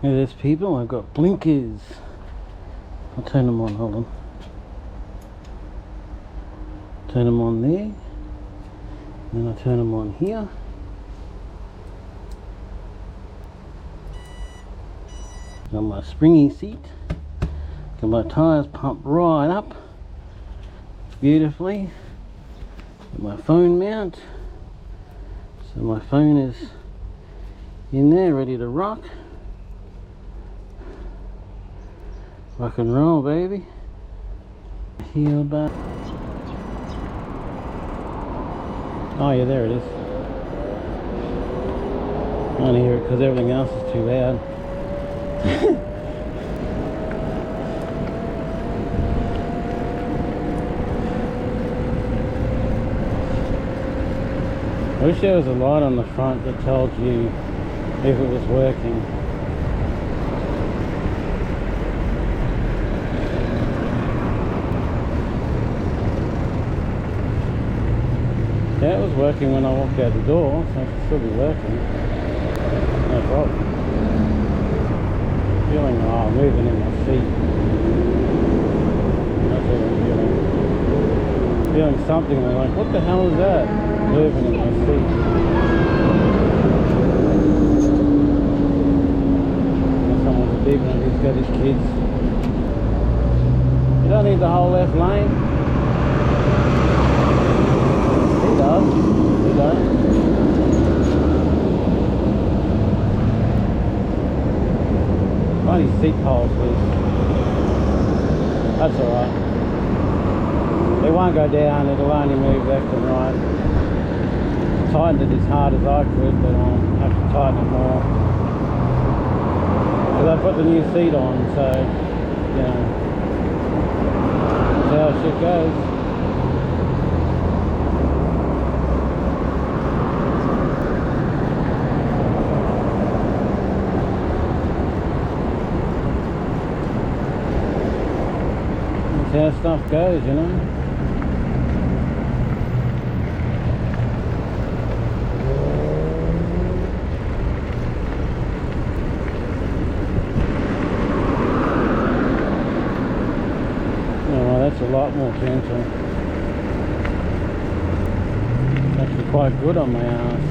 Hey, there's people. I've got blinkers. I'll turn them on, hold on. Turn them on there. Then I turn them on here. Got my springy seat. Got my tyres pumped right up beautifully. Got my phone mount. So my phone is in there, ready to rock. Rock and roll, baby. Heel back. Oh yeah, there it is. I can't hear it because everything else is too loud. I wish there was a light on the front that told you if it was working. Yeah, it was working when I walked out the door, so it should still be working. No problem. Feeling, moving in my seat. That's what I'm feeling. Feeling something, I'm like, what the hell is that? Moving in my seat. And someone's a big one, he's got his kids. You don't need the whole left lane. He does. Bloody seat holes loose. That's alright. It won't go down, it'll only move left and right. Tightened it as hard as I could, but I'll have to tighten it more. Because I put the new seat on, so, you know, that's how shit goes. That's how stuff goes, you know. Oh, well, that's a lot more gentle. Actually quite good on my ass.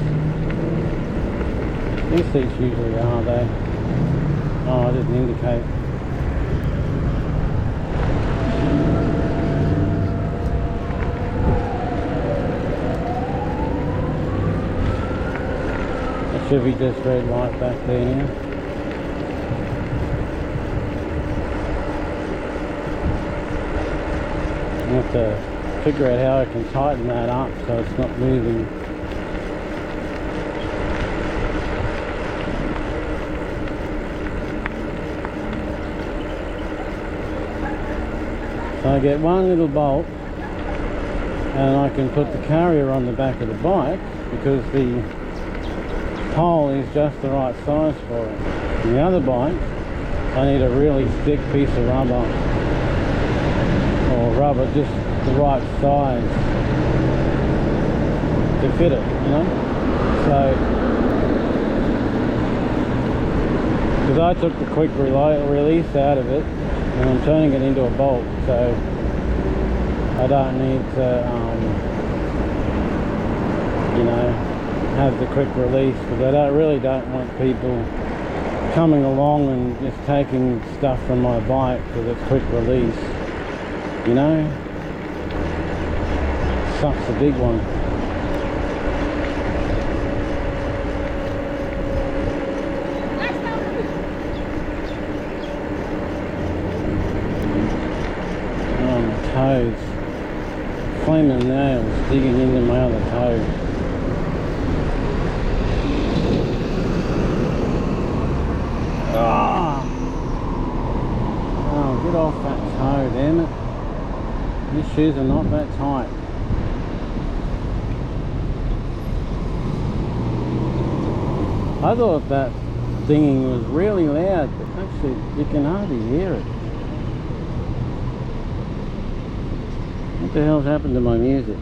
These seats usually are though. Oh, I didn't indicate. Should be just red light back there now. I have to figure out how I can tighten that up so it's not moving. So I get one little bolt and I can put the carrier on the back of the bike because the pole is just the right size for it. In the other bike, I need a really thick piece of rubber, or rubber just the right size to fit it, you know. So, because I took the quick release out of it, and I'm turning it into a bolt, so I don't need to, you know, have the quick release, because I really don't want people coming along and just taking stuff from my bike because it's quick release, you know. Sucks a big one. Oh, my toes. Flaming nails digging into my other toe. Oh, get off that toe, damn it. These shoes are not that tight. I thought that dinging was really loud, but actually you can hardly hear it. What the hell's happened to my music?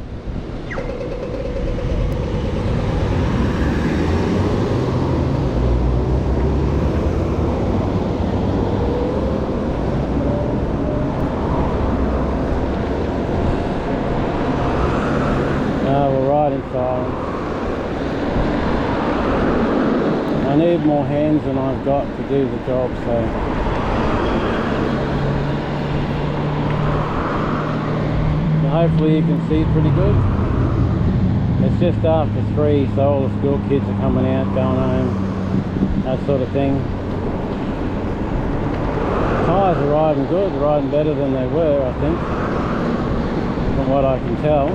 more hands than I've got to do the job, so hopefully you can see pretty good. It's just after 3, so all the school kids are coming out, going home, that sort of thing. Tyres are riding good, they're riding better than they were, I think, from what I can tell.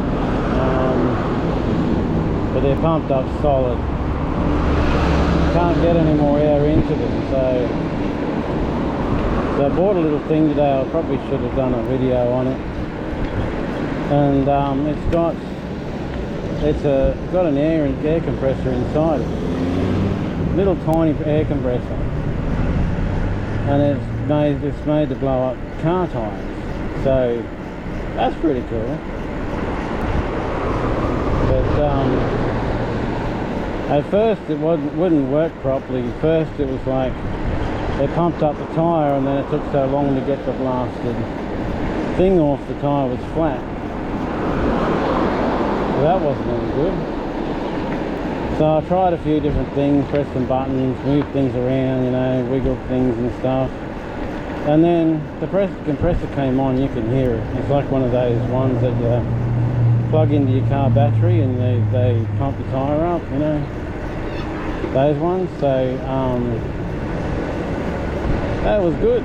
But they're pumped up solid. Can't get any more air into them, so I bought a little thing today. I probably should have done a video on it. And it's got an air compressor inside it, little tiny air compressor, and it's made to blow up car tires. So that's pretty cool. But at first it wouldn't work properly. First it was like they pumped up the tire, and then it took so long to get the blasted thing off. The tire was flat. That wasn't any good. So I tried a few different things, pressed some buttons, moved things around, you know, wiggled things and stuff. And then the compressor came on, you can hear it. It's like one of those ones that you plug into your car battery and they pump the tyre up, you know, those ones. So that was good.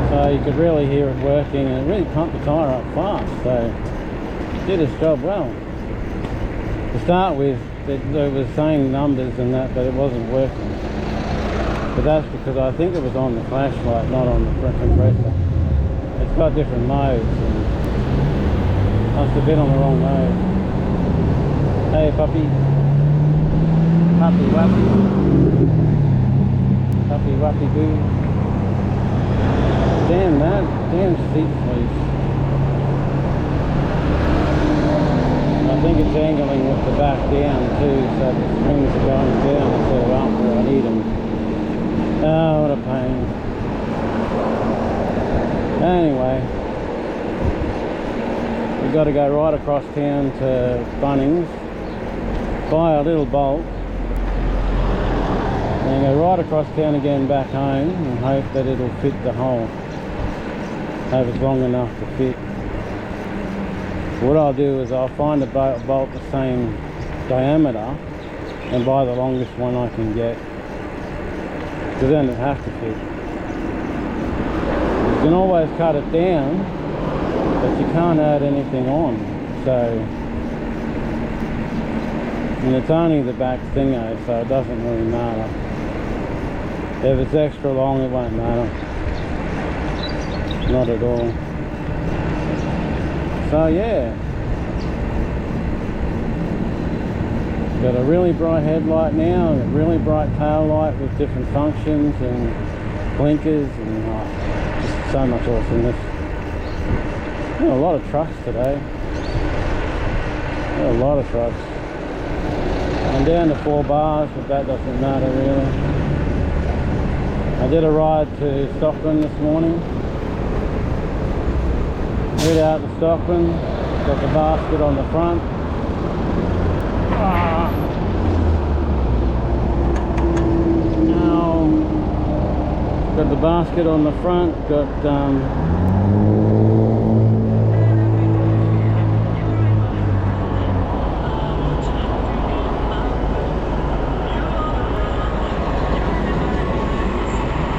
So you could really hear it working, and it really pumped the tyre up fast, so it did its job well. To start with, it was saying numbers and that, but it wasn't working. But that's because I think it was on the flashlight, not on the compressor. It's got different modes, and must have been on the wrong mode. Hey puppy. Puppy wappy. Puppy wappy boo. Damn that, damn seat please. I think it's angling with the back down too, so the springs are going down instead of up where I need them. Oh, what a pain. Anyway, we've got to go right across town to Bunnings, buy a little bolt, and go right across town again back home and hope that it'll fit the hole. Hope it's long enough to fit. What I'll do is I'll find a bolt the same diameter and buy the longest one I can get, because then it'll have to fit. You can always cut it down, but you can't add anything on. So, and it's only the back thingo, so it doesn't really matter. If it's extra long, it won't matter. Not at all. So yeah, got a really bright headlight now, and a really bright tail light with different functions and blinkers, and just so much awesomeness. A lot of trucks today. A lot of trucks. I'm down to 4 bars, but that doesn't matter really. I did a ride to Stockton this morning. Head out to Stockton, got the basket on the front. Now, got the basket on the front, got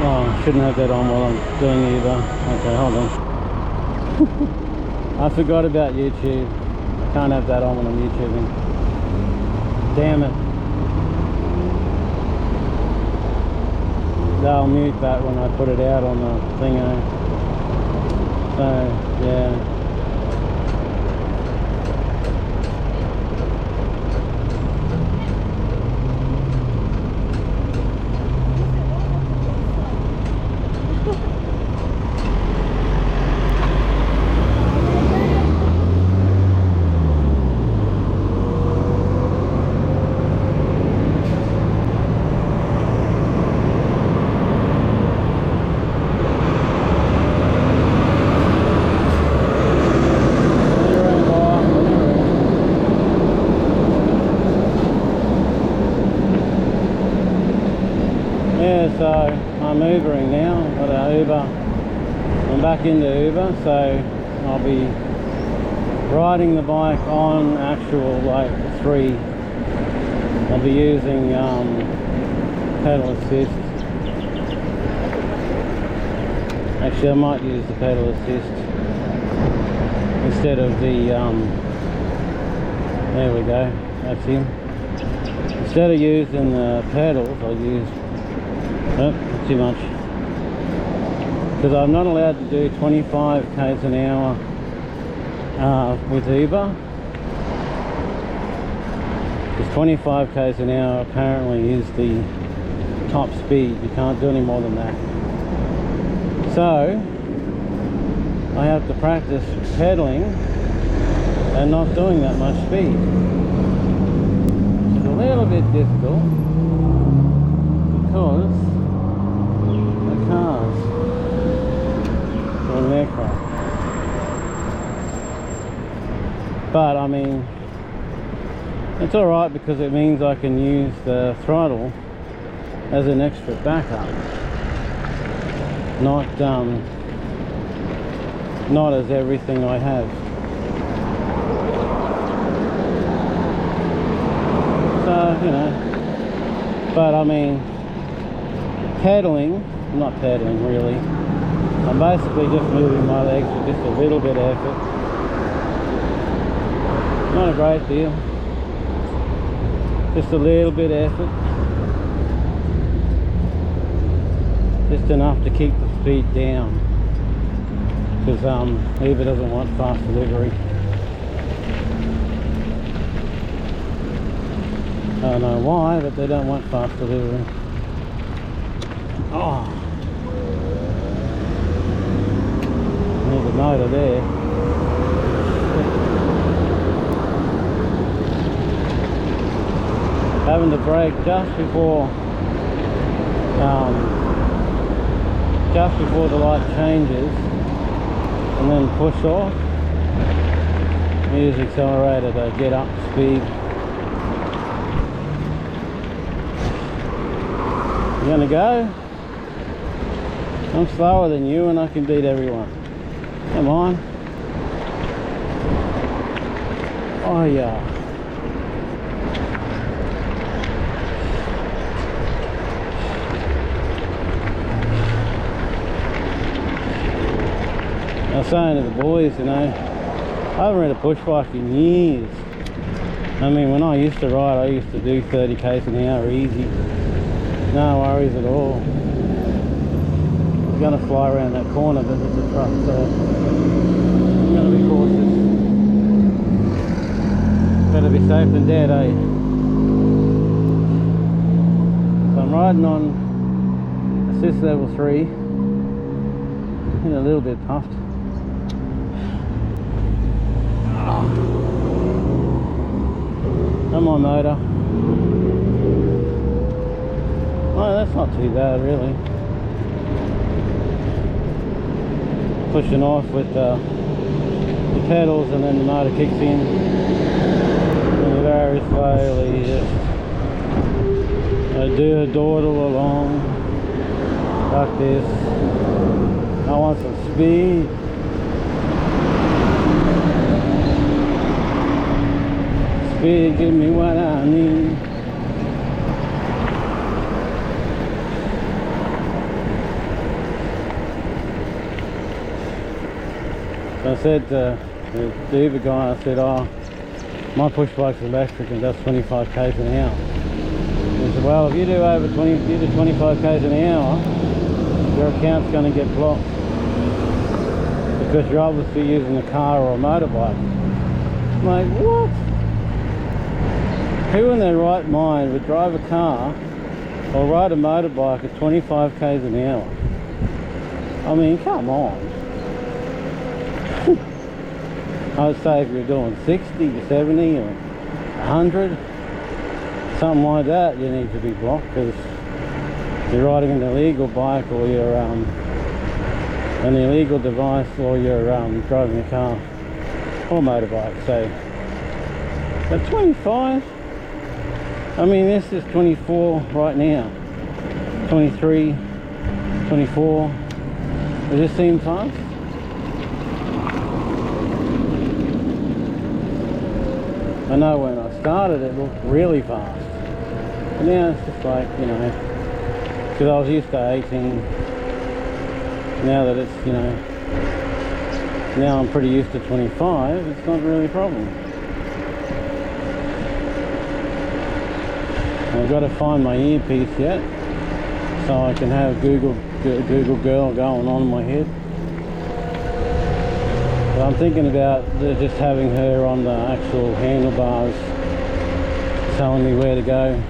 oh, shouldn't have that on while I'm doing either. Okay, hold on. I forgot about YouTube. I can't have that on when I'm YouTubing. Damn it. I'll mute that when I put it out on the thingo. So, yeah. I'm Ubering now. Got an Uber. I'm back into Uber, so I'll be riding the bike on actual like 3. I'll be using pedal assist. Actually, I might use the pedal assist instead of the there we go, that's him. Instead of using the pedals, I'll use too much, because I'm not allowed to do 25 k's an hour with Uber, because 25 k's an hour apparently is the top speed. You can't do any more than that. So I have to practice pedaling and not doing that much speed. It's a little bit difficult because the cars doing their crap. But I mean, it's alright because it means I can use the throttle as an extra backup, not as everything I have. So, you know, but I mean, not pedaling really, I'm basically just moving my legs with just a little bit of effort. Not a great deal, just a little bit of effort, just enough to keep the speed down, because Uber doesn't want fast delivery. I don't know why, but they don't want fast delivery. Oh, there's a motor there. Having to brake just before the light changes, and then push off. Use the accelerator to get up speed. You gonna go? I'm slower than you and I can beat everyone. Come on. Oh yeah. I was saying to the boys, you know, I haven't ridden a push bike in years. I mean, when I used to ride, I used to do 30 k's an hour easy. No worries at all. I'm going to fly around that corner, but there's a truck, so I'm going to be cautious. Better be safe than dead, eh? So I'm riding on assist level 3. In a little bit puffed. And my motor. Oh, that's not too bad really. Pushing off with the pedals, and then the motor kicks in. And very slowly just I do a dawdle along like this. I want some speed. Speed, give me what I need. So I said to the Uber guy, I said, oh, my push bike's electric and does 25 k's an hour. He said, well, if you do 25 k's an hour, your account's going to get blocked, because you're obviously using a car or a motorbike. I'm like, what? Who in their right mind would drive a car or ride a motorbike at 25 k's an hour? I mean, come on. I would say if you're doing 60 to 70 or 100, something like that, you need to be blocked, because you're riding an illegal bike, or you're an illegal device, or you're driving a car or motorbike. So at 25, I mean, this is 24 right now, 23, 24. Does this seem fast? I know when I started it looked really fast. But now it's just like, you know, because I was used to 18. Now that it's, you know, now I'm pretty used to 25, it's not really a problem. I've got to find my earpiece yet, so I can have Google Girl going on in my head. But I'm thinking about just having her on the actual handlebars, telling me where to go.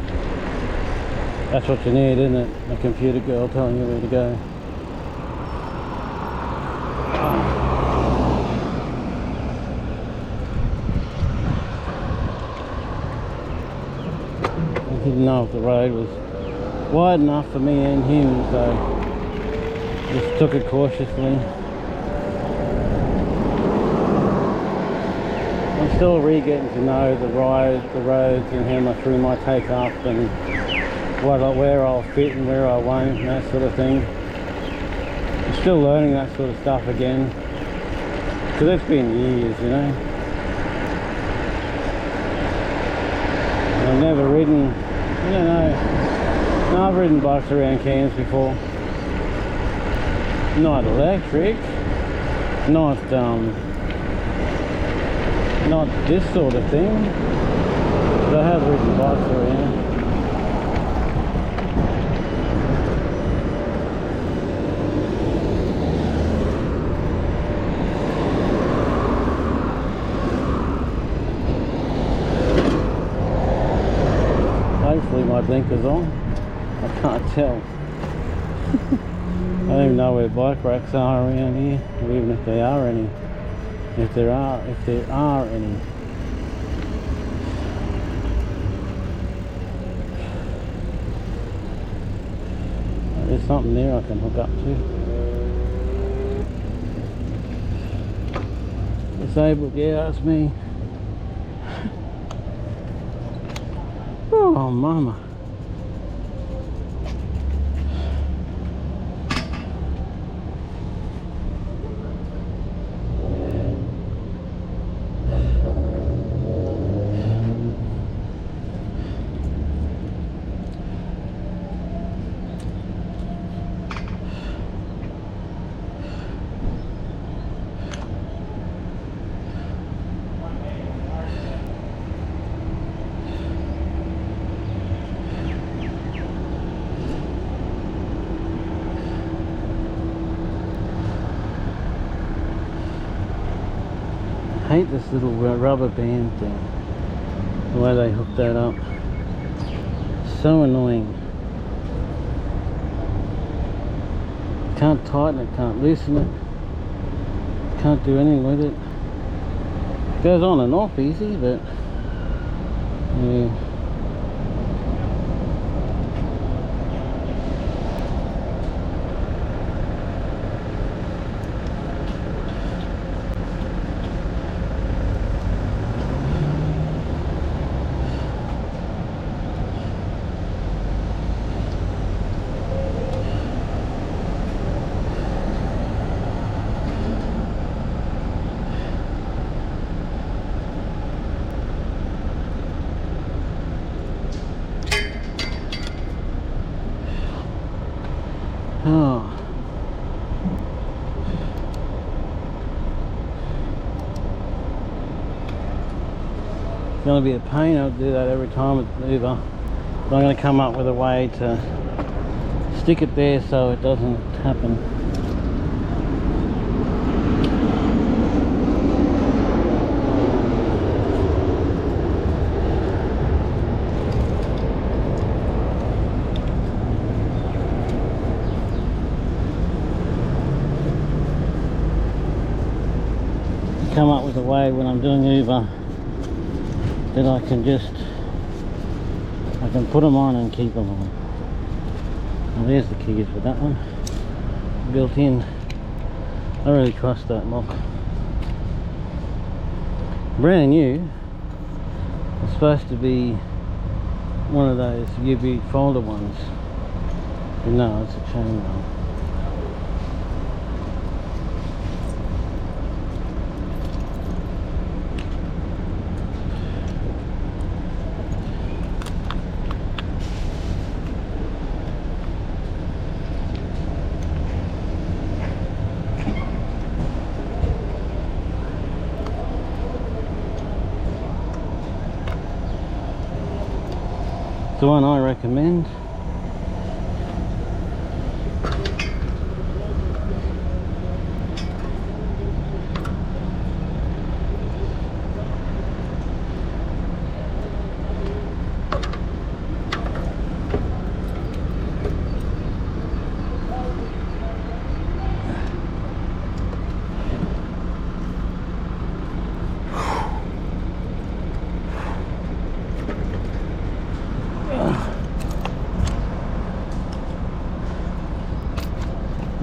That's what you need, isn't it? A computer girl telling you where to go. I didn't know if the road was wide enough for me and him, so just took it cautiously. I'm still getting to know the roads and how much room I take up and where I'll fit and where I won't and that sort of thing. I'm still learning that sort of stuff again, because it's been years, you know. And I've never ridden, I don't know, no, I've ridden bikes around Cairns before. Not electric, not this sort of thing, but I have ridden bikes around. Hopefully my blinker's on. I can't tell. I don't even know where bike racks are around here, or even if there are any. If there are any. There's something there I can hook up to. Disabled, yeah, that's me. Oh, mama. I hate this little rubber band thing, the way they hook that up. So annoying. Can't tighten it, can't loosen it, can't do anything with it. Goes on and off easy, but yeah. Oh. It's going to be a pain. I'll do that every time with Uber. But I'm going to come up with a way to stick it there so it doesn't happen. Come up with a way when I'm doing Uber that I can put them on and keep them on. Now there's the keys for that one, built in. I really trust that lock. Brand new. It's supposed to be one of those UB folder ones, but no, it's a chain one. the one I recommend.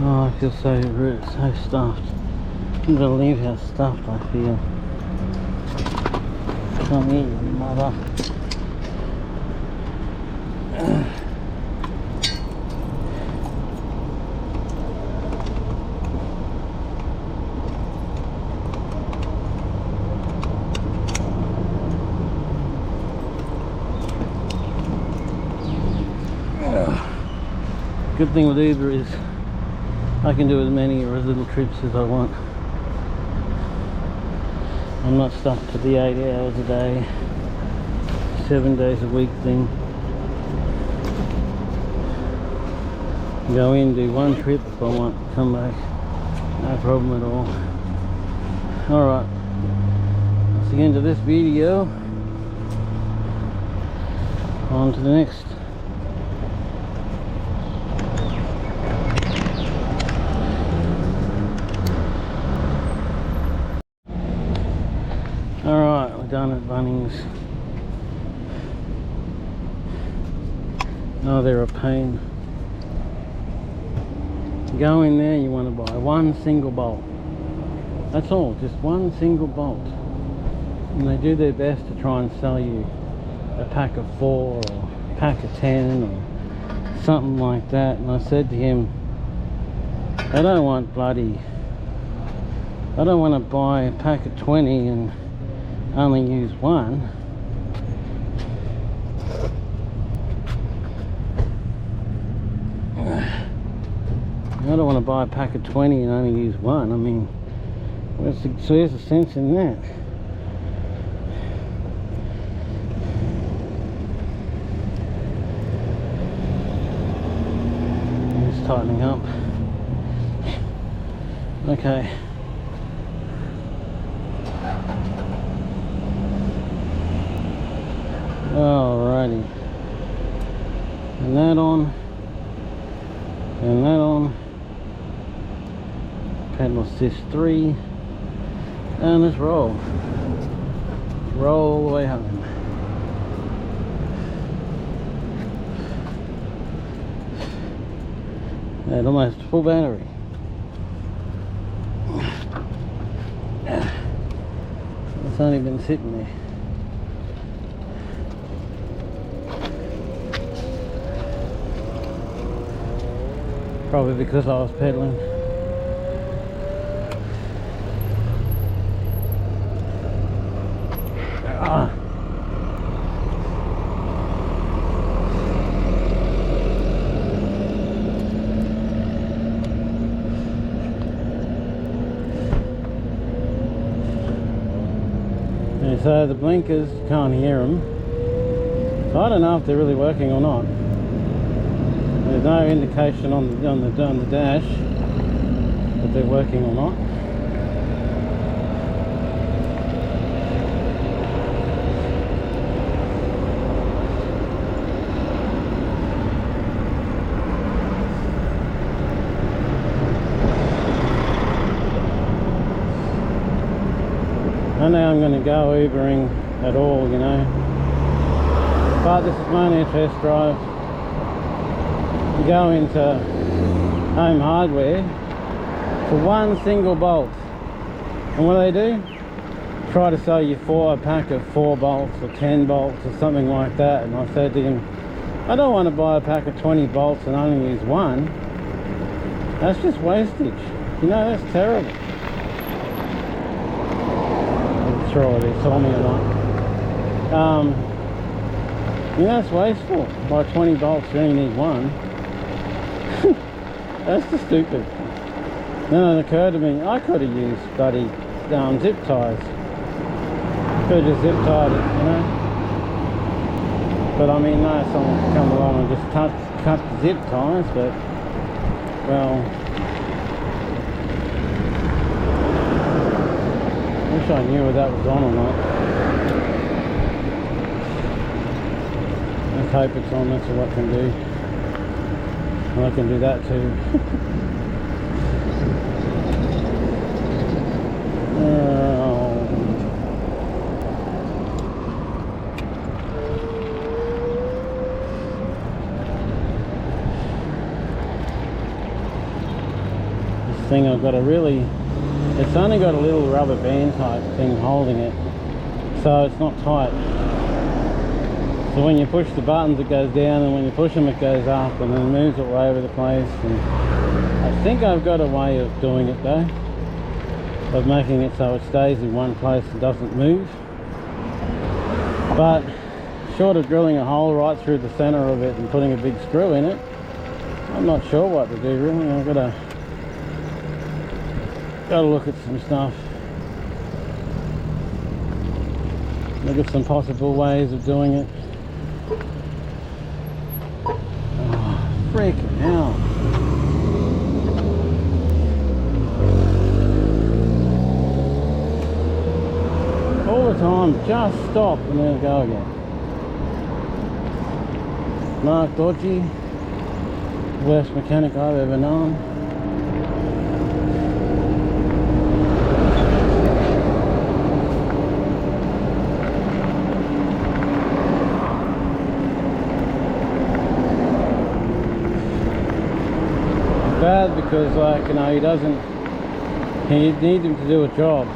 Oh, I feel so stuffed. I can't believe how stuffed I feel. Come here, you mother. Good thing with Uber is I can do as many or as little trips as I want. I'm not stuck to the 8 hours a day, 7 days a week thing. Go in, do one trip if I want, come back, no problem at all. Alright, that's the end of this video. On to the next. Alright, we're done at Bunnings. Oh, they're a pain. Go in there, you want to buy one single bolt. That's all, just one single bolt. And they do their best to try and sell you a pack of 4 or a pack of 10 or something like that. And I said to him, I don't want to buy a pack of 20 and only use one. I don't want to buy a pack of 20 and only use one. I mean, so here's the sense in that. It's tightening up. Okay. Alrighty. And that on. And that on. Pedal assist 3. And let's roll. Roll all the way home. At almost full battery. It's only been sitting there. Probably because I was pedaling. And so the blinkers, you can't hear them. So I don't know if they're really working or not. There's no indication on the dash that they're working or not. I know I'm going to go Ubering at all, you know, but this is my only test drive. You go into Home Hardware for one single bolt, and what do? Try to sell you a pack of 4 bolts or 10 bolts or something like that. And I said to him, I don't want to buy a pack of 20 bolts and only use one. That's just wastage, you know. That's terrible. I'm sure they told me or not. You know, it's wasteful. By 20 bolts you only need one. That's just stupid. Then it occurred to me, I could have used bloody zip ties. Could have just zip tied it, you know. But I mean, no, someone could come along and just cut the zip ties, but, well, I wish I knew whether that was on or not. Let's hope it's on, that's all I can do. And I can do that too. This thing I've got a really, it's only got a little rubber band type thing holding it, so it's not tight. So when you push the buttons it goes down, and when you push them it goes up, and then it moves all over the place. And I think I've got a way of doing it though, of making it so it stays in one place and doesn't move. But short of drilling a hole right through the center of it and putting a big screw in it, I'm not sure what to do really. I've got to look at some stuff. Look at some possible ways of doing it. Oh, freaking hell. All the time, just stop and then go again. Mark Dodgy, worst mechanic I've ever known. Bad because, like, you know, he needs him to do a job.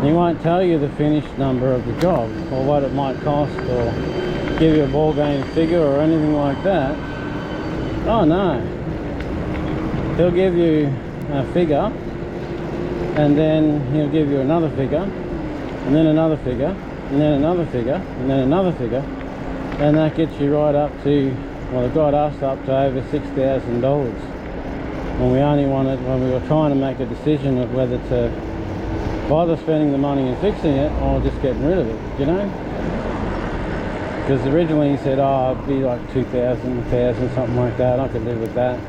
He won't tell you the finished number of the job or what it might cost or give you a ball game figure or anything like that. Oh no, he'll give you a figure and then he'll give you another figure and then another figure and then another figure and then another figure, and that gets you right up to, well, it got us up to over $6,000 when we only wanted, when we were trying to make a decision of whether to either spending the money and fixing it or just getting rid of it, you know? Because originally he said, oh, it'd be like 2,000, 1,000, something like that. I could live with that.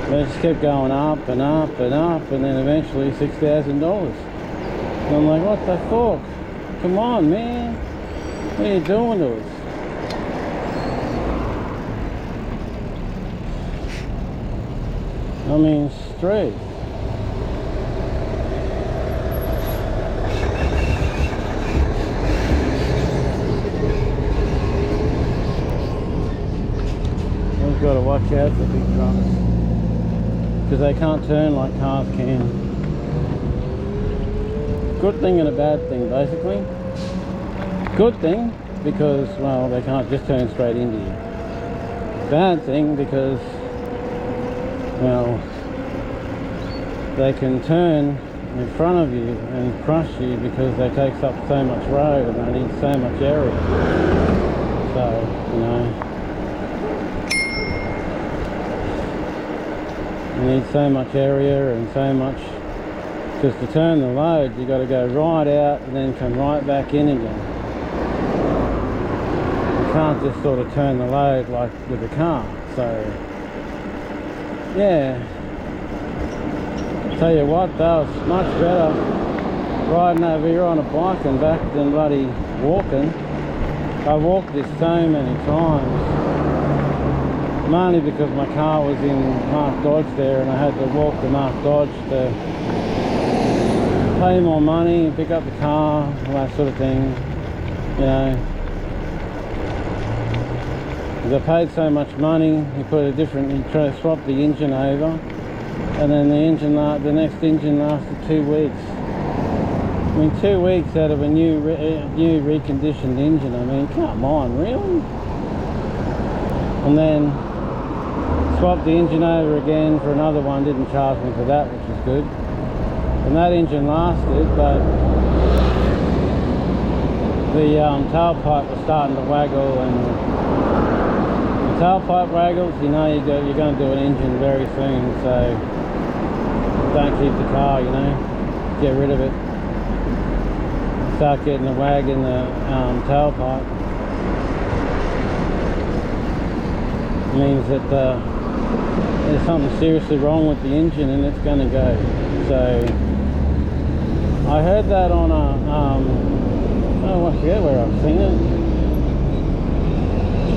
But it just kept going up and up and up, and then eventually $6,000. And I'm like, what the fuck? Come on, man. What are you doing to us? I mean, straight. We've got to watch out for big trucks because they can't turn like cars can. Good thing and a bad thing, basically. Good thing because, well, they can't just turn straight into you. Bad thing because, well, they can turn in front of you and crush you because they take up so much road and they need so much area. So, you know, you need so much area and so much, because to turn the load you got to go right out and then come right back in again. You can't just sort of turn the load like with a car. So yeah, tell you what, that was much better riding over here on a bike and back than bloody walking. I walked this so many times, mainly because my car was in Mark Dodge there and I had to walk to Mark Dodge to pay more money and pick up the car, all that sort of thing, you know. Because I paid so much money, he put a different, he tried to swap the engine over, and then the next engine lasted 2 weeks. I mean, 2 weeks out of a new reconditioned engine. I mean, come on, really? And then swapped the engine over again for another one, didn't charge me for that, which was good. And that engine lasted, but the tailpipe was starting to waggle, and the tailpipe waggles, you know you're going to do an engine very soon, so don't keep the car, you know, get rid of it. Start getting a wag in the tailpipe. means that there's something seriously wrong with the engine and it's going to go. So I heard that on a oh, I forget where I've seen it.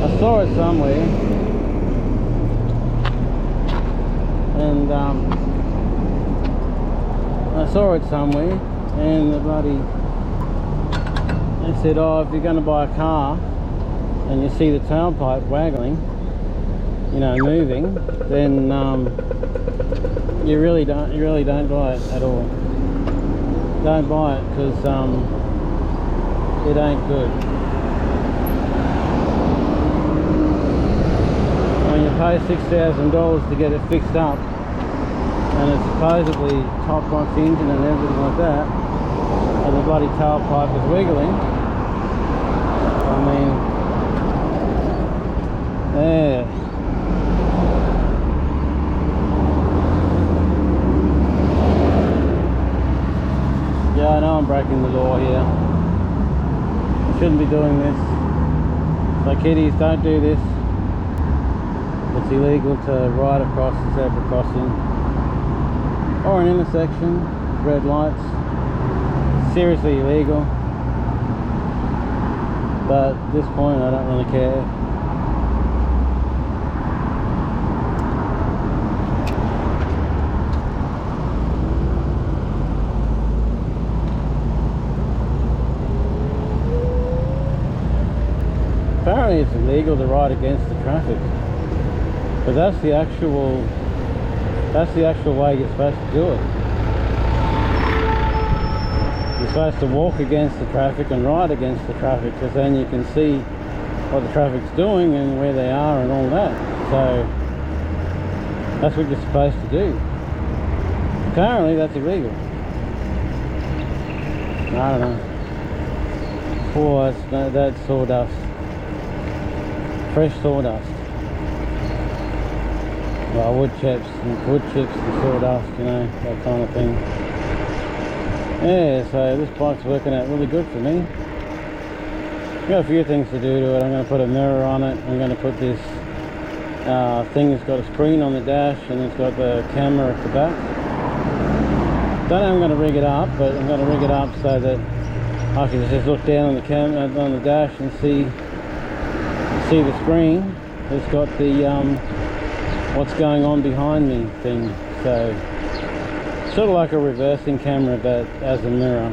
I saw it somewhere, and the bloody, they said, oh, if you're going to buy a car and you see the tailpipe waggling, you know, moving, then you really don't buy it at all. Don't buy it, because it ain't good. When you pay $6,000 to get it fixed up, and it's supposedly top box engine and everything like that, and the bloody tailpipe is wiggling, I mean, yeah. Yeah, I know I'm breaking the law here. I shouldn't be doing this. So kiddies, don't do this. It's illegal to ride across the zebra crossing or an intersection, red lights. Seriously illegal. But at this point I don't really care. Apparently it's illegal to ride against the traffic, but that's the actual way you're supposed to do it. You're supposed to walk against the traffic and ride against the traffic, because then you can see what the traffic's doing and where they are and all that. So that's what you're supposed to do. Apparently that's illegal. I don't know. Oh, that's sawdust. Fresh sawdust. Well, wood chips and sawdust, you know, that kind of thing. Yeah, so this bike's working out really good for me. I've got a few things to do to it. I'm going to put a mirror on it. I'm going to put this thing that's got a screen on the dash, and it's got the camera at the back. Don't know how I'm going to rig it up, but I'm going to rig it up so that I can just look down on the camera, on the dash, and see the screen. It's got the what's going on behind me thing. So sort of like a reversing camera, but as a mirror.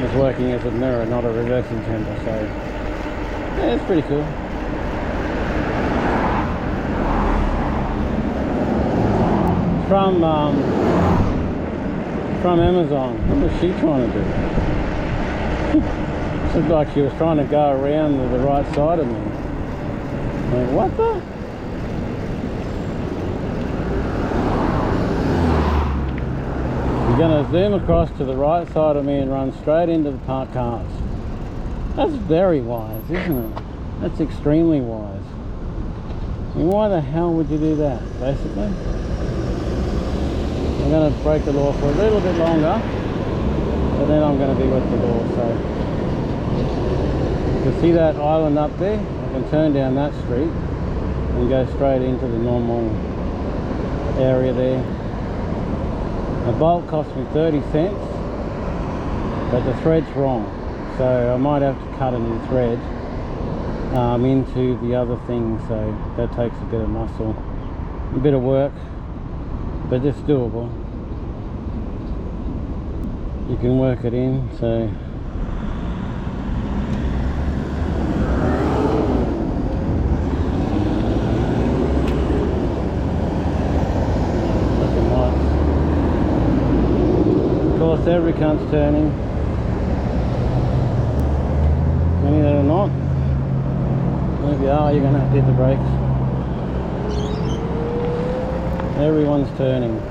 It's working as a mirror, not a reversing camera. So yeah, it's pretty cool. From Amazon. What was she trying to do? It looked like she was trying to go around to the right side of me. Like, what the? You're going to zoom across to the right side of me and run straight into the parked cars. That's very wise, isn't it? That's extremely wise. I mean, why the hell would you do that, basically? I'm going to break the law for a little bit longer, but then I'm going to be with the law. So you can see that island up there. I can turn down that street and go straight into the normal area there. A bolt cost me 30 cents, but the thread's wrong, so I might have to cut a new thread into the other thing, so that takes a bit of muscle, a bit of work, but it's doable. You can work it in, so every cunt's turning. Many that are not. Maybe you're going to have to hit the brakes. Everyone's turning.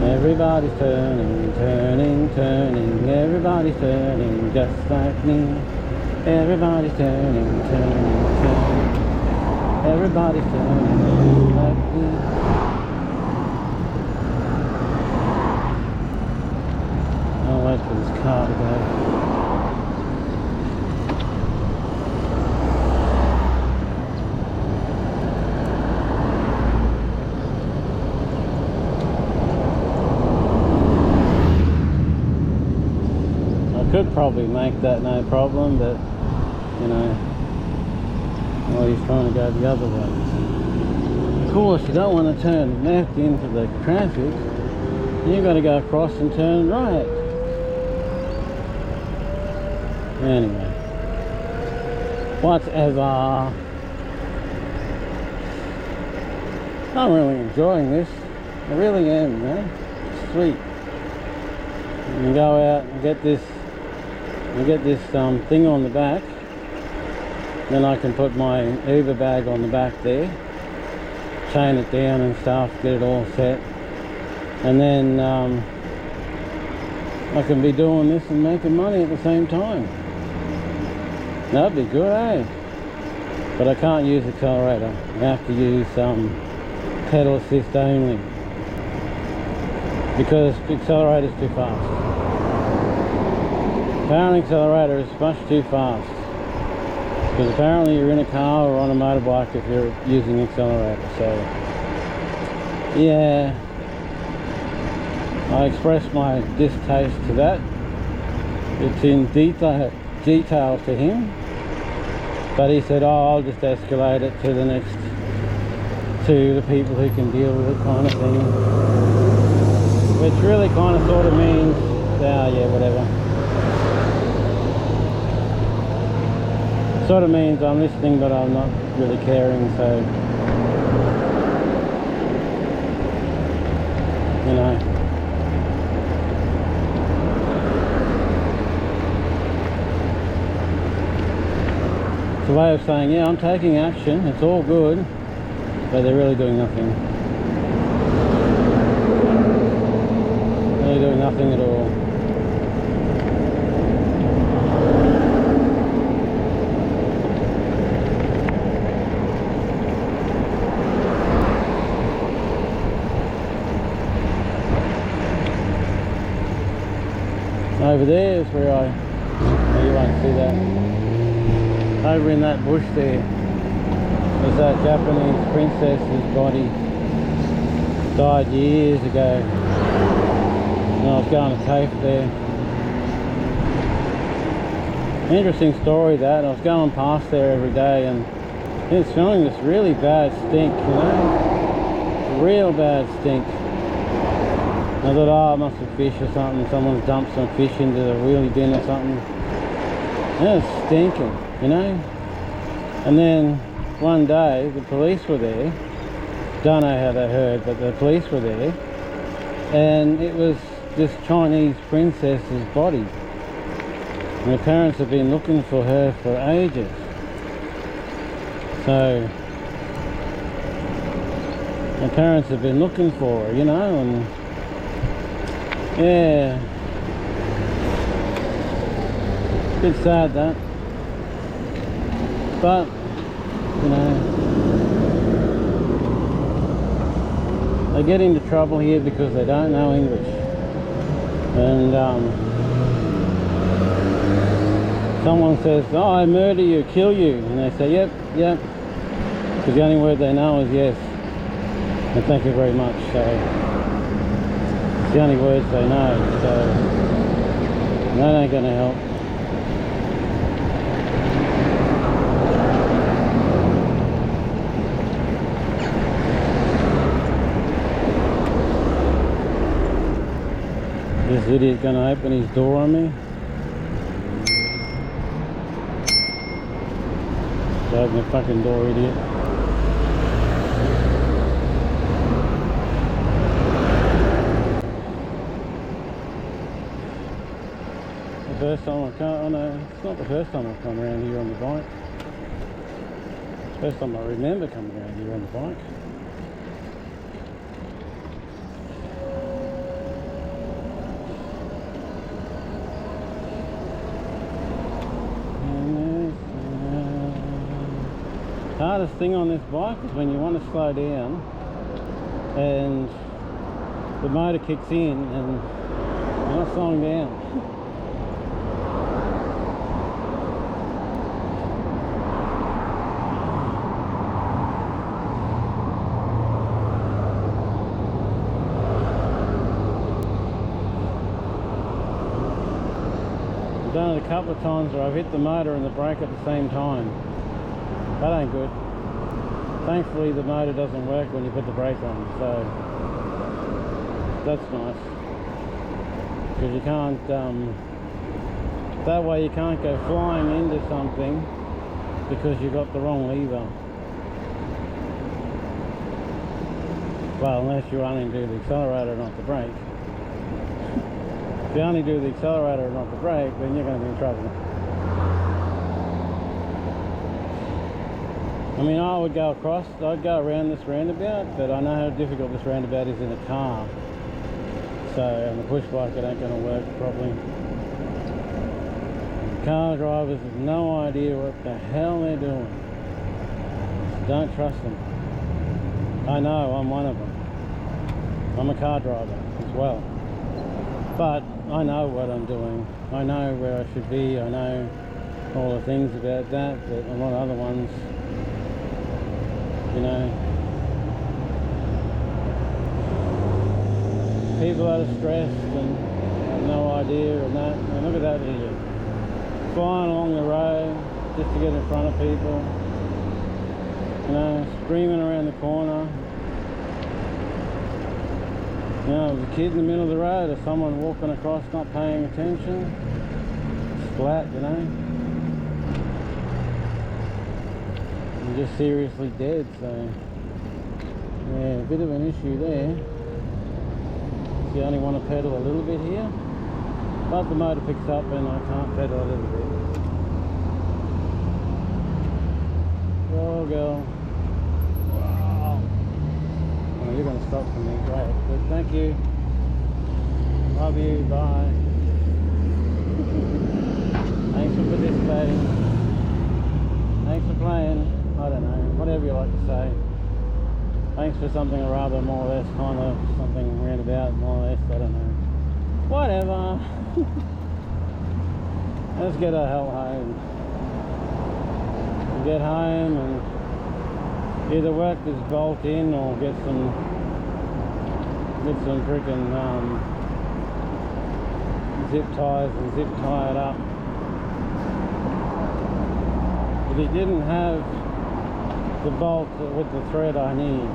Everybody's turning, turning, turning. Everybody's turning just like me. Everybody's turning, turning, turning. Everybody's turning just like me. I'll wait for this car to go. probably make that no problem, but you know, well, he's trying to go the other way. Of course, you don't want to turn left into the traffic. You've got to go across and turn right. Anyway, whatever. I'm really enjoying this. I really am, you know. It's sweet. You can go out and get this thing on the back. Then I can put my Uber bag on the back there, chain it down and stuff, get it all set, and then I can be doing this and making money at the same time. That'd be good, eh? But I can't use accelerator. I have to use pedal assist only, because the accelerator is too fast. Apparently accelerator is much too fast, because apparently you're in a car or on a motorbike if you're using accelerator. So yeah, I expressed my distaste to that. It's in detail to him, but he said, oh, I'll just escalate it to the people who can deal with it, kind of thing, which really kind of sort of means, yeah, whatever. Sort of means I'm listening, but I'm not really caring, so you know. It's a way of saying, yeah, I'm taking action, it's all good, but they're really doing nothing. Really doing nothing at all. Over there is where oh, you won't see that. Over in that bush there was that Japanese princess's body. Died years ago. And I was going to TAFE there. Interesting story that. I was going past there every day and it's smelling this really bad stink, you know? Real bad stink. I thought, oh, it must be fish or something. Someone's dumped some fish into the wheelie bin or something. And it's stinking, you know? And then one day, the police were there. Don't know how they heard, but the police were there. And it was this Chinese princess's body. And the parents have been looking for her for ages. So, the parents have been looking for her, you know, and yeah, bit sad that, but you know, they get into trouble here because they don't know English, and someone says, oh, I murder you, kill you, and they say, yep, because the only word they know is yes, and thank you very much. So it's the only words they know, so that ain't gonna help. This idiot gonna open his door on me? Open the fucking door, idiot. First time I come, oh no, it's not the first time I've come around here on the bike. It's the first time I remember coming around here on the bike. Hardest thing on this bike is when you want to slow down and the motor kicks in and you're not slowing down. I don't couple of times where I've hit the motor and the brake at the same time. That ain't good. Thankfully the motor doesn't work when you put the brake on, so that's nice. Because you can't, that way you can't go flying into something because you got the wrong lever. Well, unless you only do the accelerator, not the brake. If you only do the accelerator and not the brake, then you're going to be in trouble. I mean, I would go across, I'd go around this roundabout, but I know how difficult this roundabout is in a car. So, on the push bike it ain't going to work properly. Car drivers have no idea what the hell they're doing. So don't trust them. I know, I'm one of them. I'm a car driver as well. But I know what I'm doing. I know where I should be. I know all the things about that, but a lot of other ones, you know, people that are stressed and have no idea and that. And look at that idiot. Flying along the road just to get in front of people. You know, screaming around the corner. You know, there's a kid in the middle of the road or someone walking across not paying attention. Splat, you know. And just seriously dead, so yeah, a bit of an issue there. So you only want to pedal a little bit here. But the motor picks up and I can't pedal a little bit. Oh girl. You're going to stop for me, great. But thank you. Love you, bye. Thanks for participating. Thanks for playing. I don't know, whatever you like to say. Thanks for something or rather, more or less, kind of something roundabout, more or less, I don't know. Whatever. Let's get our hell home. We'll get home and either work this bolt in or get some freaking zip ties and zip tie it up. If he didn't have the bolt with the thread I need,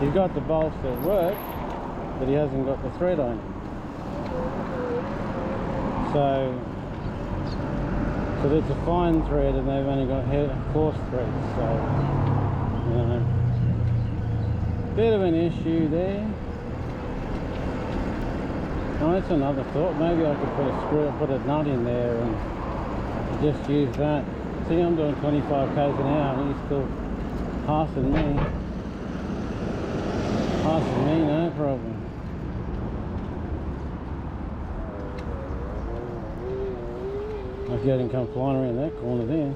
he's got the bolts that work, but he hasn't got the thread I need. So it's a fine thread and they've only got coarse threads, so, you know, bit of an issue there. Oh, that's another thought, maybe I could put a nut in there and just use that. See, I'm doing 25 k's an hour and he's still passing me. Passing me, no problem. I'll get him come flying around that corner there.